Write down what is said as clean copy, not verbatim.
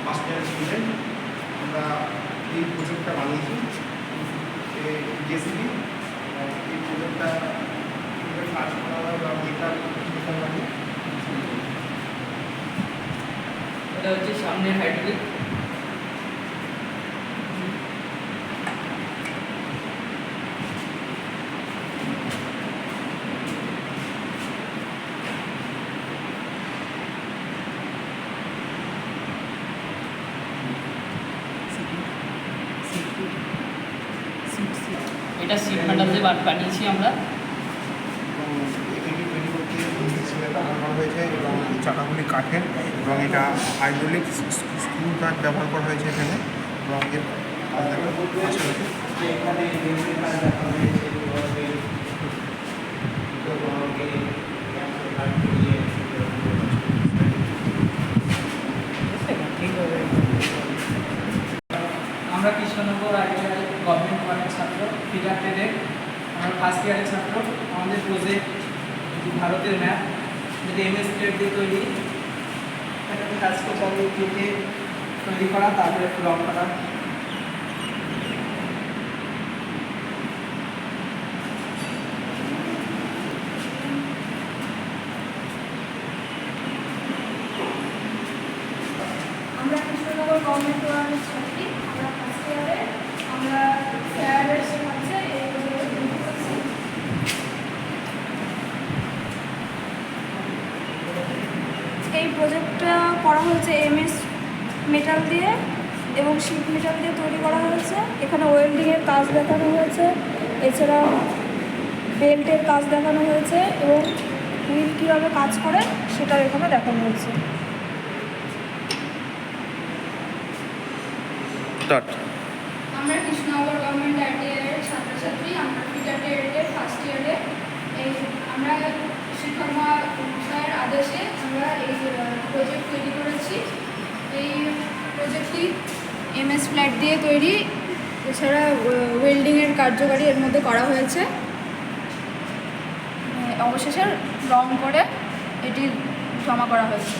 First year student. আমরা এই প্রজেক্টটা বানিয়েছি জেসিবি। এই প্রজেক্টটা কাজ করা হয় বা মেটাল মানে এটা হচ্ছে সামনের হাইড্রোলিক। এটা সিট মেটাল দিয়ে বানিয়েছি আমরা। এটাকে তৈরি করতে ব্যবহার করা হয়েছে এবং চাকাগুলি কাঠের এবং এটা হাইড্রোলিক স্ক্রু গার্ড ব্যবহার করা হয়েছে এখানে এবং এর এখানে আমরা কৃষ্ণনগর আইডিয়াল গভর্নমেন্ট কলেজ ছাত্র, ফিটার ট্রেডে আমরা ফার্স্ট ইয়ারের ছাত্র। আমাদের প্রজেক্ট ভারতের ম্যাপ, যেটা MS প্লেট দিয়ে তৈরি। এটাতে কাজ করতে হবে কেটে তৈরি করা, তারপরে রং করা। আমরা কৃষ্ণনগর গভর্নমেন্ট কলেজের ছাত্রী। আমরা ফার্স্ট ইয়ারে আমরা স্যারের শেখাচ্ছে এই প্রজেক্টটা করা হয়েছে MS মেটাল দিয়ে এবং শিট মেটাল দিয়ে তৈরি করা হয়েছে। এখানে ওয়েল্ডিংয়ের কাজ দেখানো হয়েছে, এছাড়া বেল্টের কাজ দেখানো হয়েছে এবং হুইল কীভাবে কাজ করে সেটা এখানে দেখানো হয়েছে। আমরা কৃষ্ণনগর গভর্নমেন্ট আইটিআইয়ের ছাত্রছাত্রী। আমরা ফিটার ট্রেডের ফার্স্ট ইয়ারে আমরা শিক্ষক মহাশয়ের আদেশে আমরা এই প্রজেক্ট তৈরি করেছি। এই প্রজেক্টটি MS ফ্ল্যাট দিয়ে তৈরি, এছাড়া ওয়েল্ডিংয়ের কার্যকারী এর মধ্যে করা হয়েছে। অবশেষে রং করে এটি জমা করা হয়েছে।